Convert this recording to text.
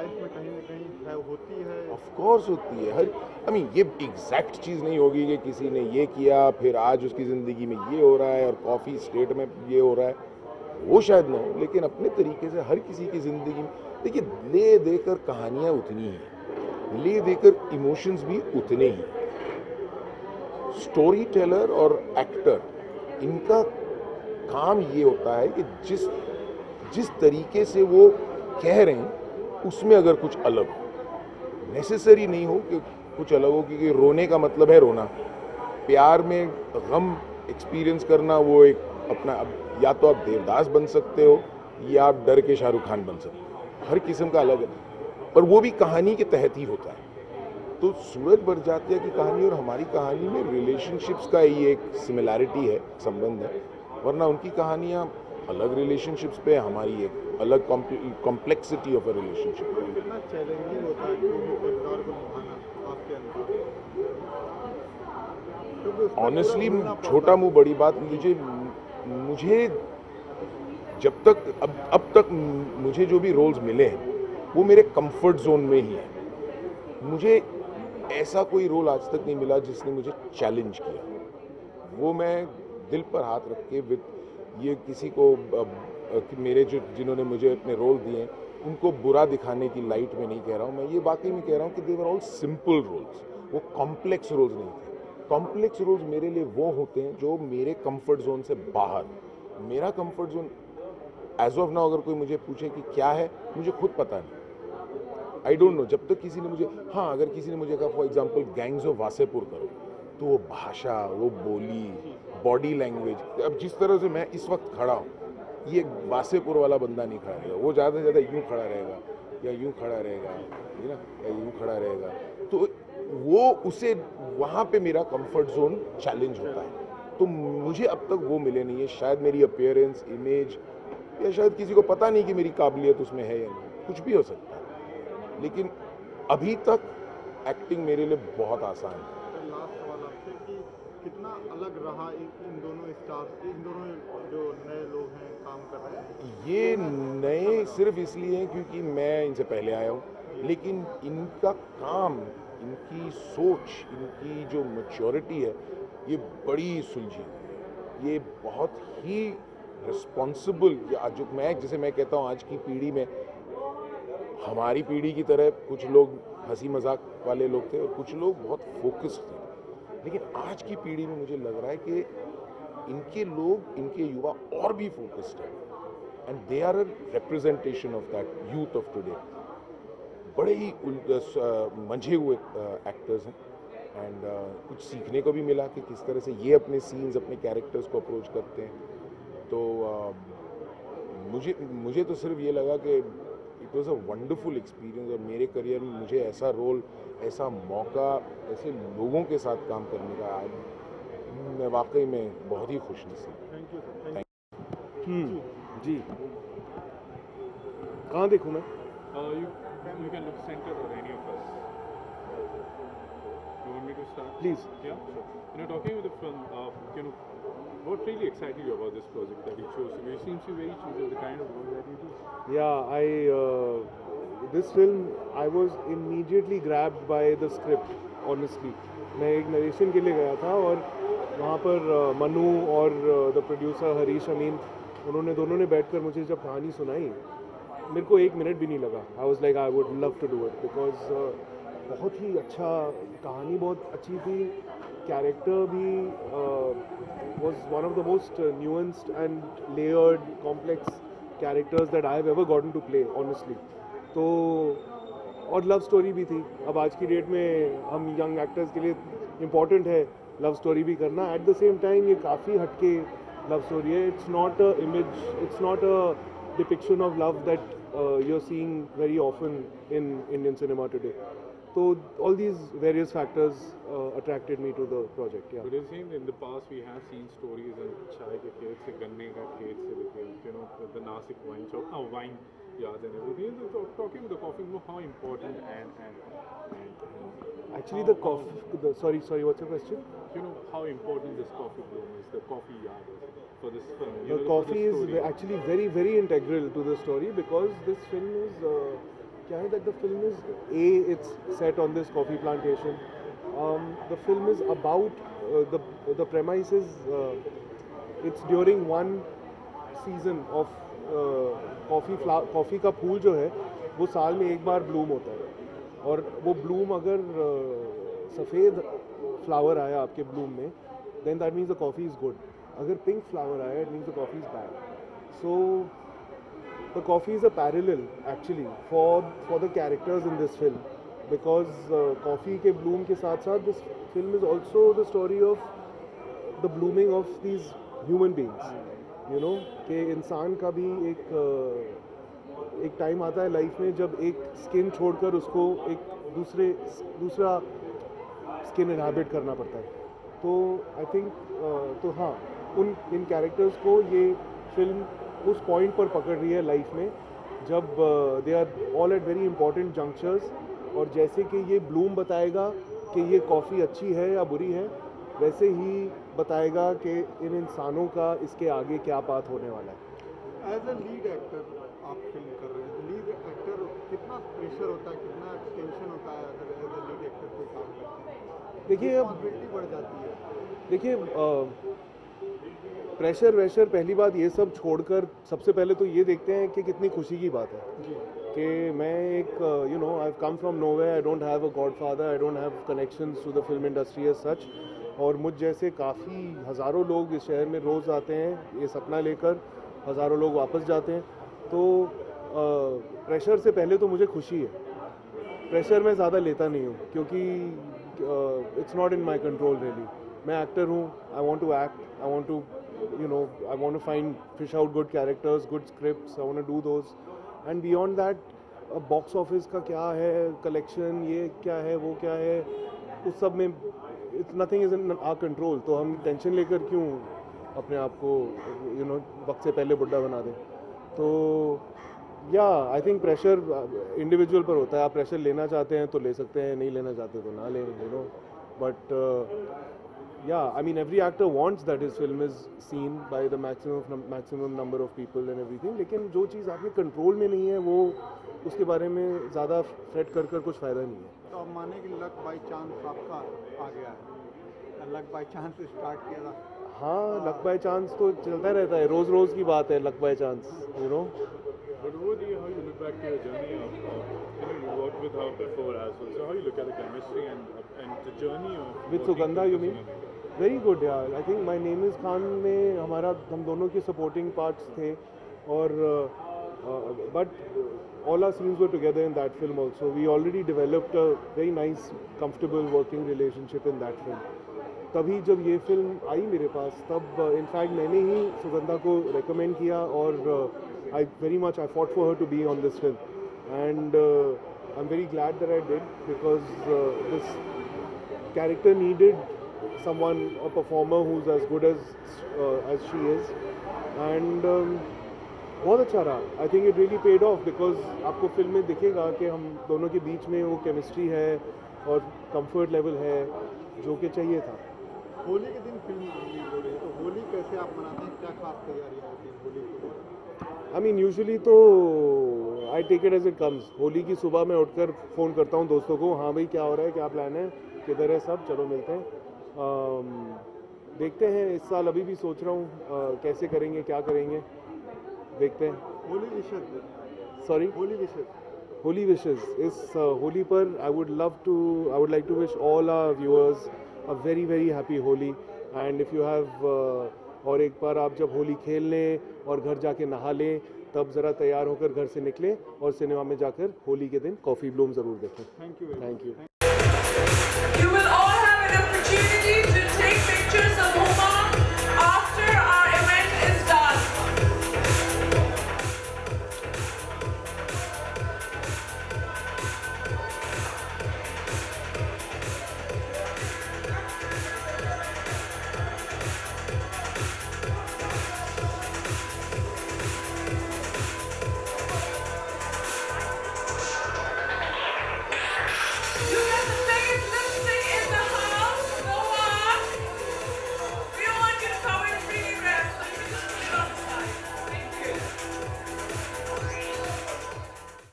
Life में कहीं ना कहीं होती है? ऑफ कोर्स होती है। हर ये एग्जैक्ट चीज़ नहीं होगी कि किसी ने ये किया फिर आज उसकी ज़िंदगी में ये हो रहा है और कॉफ़ी स्टेट में ये हो रहा है, वो शायद ना हो, लेकिन अपने तरीके से हर किसी की ज़िंदगी में देखिए, ले देकर कहानियाँ उतनी ही, ले देकर इमोशंस भी उतने ही। स्टोरी टेलर और एक्टर, इनका काम ये होता है कि जिस जिस तरीके से वो कह रहे हैं उसमें अगर कुछ अलग हो, नेसेसरी नहीं हो कि कुछ अलग हो, क्योंकि रोने का मतलब है रोना, प्यार में गम एक्सपीरियंस करना वो एक अपना, अब या तो आप देवदास बन सकते हो या आप डर के शाहरुख खान बन सकते हो, हर किस्म का अलग है, पर वो भी कहानी के तहत ही होता है। तो सूरज बरजातिया की कहानी और हमारी कहानी में रिलेशनशिप्स का ही एक सिमिलैरिटी है, संबंध है, वरना उनकी कहानियाँ अलग रिलेशनशिप्स पे, हमारी एक अलग कॉम्प्लेक्सिटी ऑफ अ रिलेशनशिप। कितना चैलेंजिंग होता है किसी किरदार को निभाना आपके अनुसार? क्योंकि उसमें ऑनेस्टली पूरा घुलना पड़ता छोटा है। मुंह बड़ी बात, मुझे जब तक अब तक मुझे जो भी रोल्स मिले हैं वो मेरे कंफर्ट जोन में ही है। मुझे ऐसा कोई रोल आज तक नहीं मिला जिसने मुझे चैलेंज किया। वो मैं दिल पर हाथ रख के, विद ये किसी को मेरे जो जिन्होंने मुझे अपने रोल दिए हैं उनको बुरा दिखाने की लाइट में नहीं कह रहा हूँ, मैं ये वाकई में कह रहा हूँ कि दे वर ऑल सिंपल रोल्स, वो कॉम्प्लेक्स रोल्स नहीं थे। कॉम्प्लेक्स रोल्स मेरे लिए वो होते हैं जो मेरे कंफर्ट जोन से बाहर। मेरा comfort zone as of now, अगर कोई मुझे पूछे कि क्या है, मुझे खुद पता नहीं, आई डोंट नो। जब तक किसी ने मुझे, हाँ अगर किसी ने मुझे कहा for example gangs of Wasseypur करो, तो वो भाषा, वो बोली, बॉडी लैंग्वेज, अब जिस तरह से मैं इस वक्त खड़ा हूँ, ये वासेपुर वाला बंदा नहीं खड़ा रहेगा, वो ज़्यादा से ज़्यादा यूँ खड़ा रहेगा या यूँ खड़ा रहेगा, ठीक है ना, या यूँ खड़ा रहेगा, तो वो उसे वहाँ पे मेरा कंफर्ट जोन चैलेंज होता है। तो मुझे अब तक वो मिले नहीं है। शायद मेरी अपीयरेंस, इमेज, या शायद किसी को पता नहीं कि मेरी काबिलियत उसमें है या नहीं, कुछ भी हो सकता है, लेकिन अभी तक एक्टिंग मेरे लिए बहुत आसान है। तो लास्ट सवाल आपसे कि कितना अलग रहा इन दोनों स्टार्स, इन दोनों जो नए लोग हैं काम कर रहे हैं? ये कितना नए अच्छा लगा? सिर्फ इसलिए हैं क्योंकि मैं इनसे पहले आया हूँ, लेकिन इनका काम, इनकी सोच, इनकी जो मैच्योरिटी है, ये बड़ी सुलझी है। ये बहुत ही रिस्पॉन्सिबल, जो मैं, जैसे मैं कहता हूँ आज की पीढ़ी में, हमारी पीढ़ी की तरह कुछ लोग हंसी मजाक वाले लोग थे और कुछ लोग बहुत फोकस्ड थे, लेकिन आज की पीढ़ी में मुझे लग रहा है कि इनके लोग, इनके युवा और भी फोकस्ड हैं, and they are a representation of that youth of today. बड़े ही मंझे हुए एक्टर्स हैं, एंड कुछ सीखने को भी मिला कि किस तरह से ये अपने सीन्स, अपने कैरेक्टर्स को अप्रोच करते हैं। तो मुझे तो सिर्फ ये लगा कि it was a wonderful experience, और मेरे करियर में मुझे ऐसा रोल, ऐसा मौका, ऐसे लोगों के साथ काम करने का मैं वाकई में बहुत ही खुशनसीब। थैंक यू सर, थैंक जी, कहाँ देखूँ मैं? You can look center or any of us. You want me to start? Please. Yeah, sure. Talking with the film, what really excited you about this project that you chose? You seem to be very choosy of the kind of work that you do. Yeah, this film, I was immediately grabbed by the script, honestly. मैं एक narration के लिए गया था और वहाँ पर मनु और द प्रोड्यूसर हरीश अमीन, उन्होंने दोनों ने बैठकर मुझे जब कहानी सुनाई, मेरे को एक मिनट भी नहीं लगा। I was like I would love to do it, because बहुत ही अच्छा, कहानी बहुत अच्छी थी, कैरेक्टर भी was one of the most nuanced and layered complex characters that I have ever gotten to play, honestly. तो और लव स्टोरी भी थी। अब आज की डेट में हम यंग एक्टर्स के लिए इम्पॉर्टेंट है लव स्टोरी भी करना। एट द सेम टाइम ये काफ़ी हटके लव स्टोरी है। It's not a image, it's not a depiction of love that you're seeing very often in Indian cinema today. So all these various factors attracted me to the project. Yeah. But it seems in the past we have seen stories in chai ke khet se, ganne ka khet se, with the Nasik wine shop, wine yards and everything. So talking about the coffee, how important and Actually, the coffee. Sorry. What's your question? How important this coffee bloom is, the coffee yard is for this film. The coffee is actually very, very integral to the story, because this film is क्या है that the film is it's set on this coffee plantation. The film is about the premise is it's during one season of coffee का फूल जो है वो साल में एक बार Bloom होता है, और वो ब्लूम अगर सफ़ेद फ्लावर आया आपके ब्लूम में, then that means the coffee is good. अगर पिंक फ्लावर आया it means the coffee is bad. So the coffee is a parallel actually for the characters in this film, because coffee के bloom के साथ साथ this film is also the story of the blooming of these human beings. You know कि इंसान का भी एक time आता है लाइफ में जब एक स्किन छोड़कर उसको एक दूसरा स्किन इनहैबिट करना पड़ता है. तो आई थिंक तो हाँ, इन कैरेक्टर्स को ये फिल्म उस पॉइंट पर पकड़ रही है लाइफ में जब they are all at very important junctures, और जैसे कि ये ब्लूम बताएगा कि ये कॉफ़ी अच्छी है या बुरी है, वैसे ही बताएगा कि इन इंसानों का इसके आगे क्या बात होने वाला है. एज अ लीड एक्टर आप फिल्म कर रहे हैं, लीड एक्टर कितना प्रेशर होता है, कितना टेंशन होता है अगर एज अ लीड एक्टर कोई काम करते हैं? देखिए रिस्पॉन्सिबिलिटी बढ़ जाती है. देखिए प्रेशर वेशर पहली बात ये सब छोड़कर सबसे पहले तो ये देखते हैं कि कितनी खुशी की बात है कि मैं एक you know I have come from nowhere, I don't have a godfather, I don't have connections to the film industry as such, और मुझ जैसे काफ़ी हज़ारों लोग इस शहर में रोज़ आते हैं ये सपना लेकर, हज़ारों लोग वापस जाते हैं. तो प्रेशर से पहले तो मुझे खुशी है. प्रेशर मैं ज़्यादा लेता नहीं हूँ क्योंकि it's not in my control really. मैं एक्टर हूँ, I want to act, I want to I want to fish out good characters, good scripts, I want to do those, and beyond that box office का क्या है, collection ये क्या है, वो क्या है, उस सब में nothing is in our control. तो हम टेंशन लेकर क्यों अपने आप को वक्त से पहले बुढ़ा बना दें. तो या आई थिंक प्रेशर इंडिविजुअल पर होता है. आप प्रेशर लेना चाहते हैं तो ले सकते हैं, नहीं लेना चाहते तो ना लें, but yeah, I mean every actor wants that his film is seen by the maximum number of people and everything, लेकिन जो चीज़ आपके कंट्रोल में नहीं है वो उसके बारे में ज़्यादा फ्रेट कर कुछ फ़ायदा नहीं है. तो अब माने कि लक बाई चांस आपका आ गया है, लक बाई चांस स्टार्ट किया था. हाँ, लक बाय चांस तो चलता रहता है, रोज़ की बात है luck by chance, But how do you look back to your journey of you worked with her before as well, so how you look at the chemistry and the journey of with Sugandha, you mean? Very good, yeah. I think My Name Is Khan में हम दोनों के supporting parts थे, और but all our scenes were together in that film also. We already developed a very nice, comfortable working relationship in that film. तभी जब ये film आई मेरे पास, तब इनफैक्ट मैंने ही सुगंधा को recommend किया, और I fought for her to be on this film, and I'm very glad that I did, because this character needed someone, a performer who's as good as she is, and बहुत अच्छा रहा. I think it really paid off, because आपको film में दिखेगा कि हम दोनों के बीच में वो केमिस्ट्री है और कंफर्ट लेवल है जो कि चाहिए था. होली के दिन फिल्म रिलीज हो रही है, तो होली कैसे आप मनाते हैं, क्या खास तैयारियां होती हैं होली के लिए? I mean यूजुअली तो I take it as it comes. Holi की सुबह मैं उठकर फ़ोन करता हूँ दोस्तों को, हाँ भाई क्या हो रहा है, क्या प्लान है, किधर है सब, चलो मिलते हैं. देखते हैं, इस साल अभी भी सोच रहा हूँ कैसे करेंगे, क्या करेंगे, देखते हैं. होली विशेष, सॉरी, होली विशेस. इस होली पर I would like to wish all our viewers a very very happy Holi, and if you have और एक बार आप जब होली खेल लें और घर जाके नहा लें, तब ज़रा तैयार होकर घर से निकलें और सिनेमा में जाकर होली के दिन कॉफ़ी ब्लूम ज़रूर देखें. Thank you. Thank you. You will all have an opportunity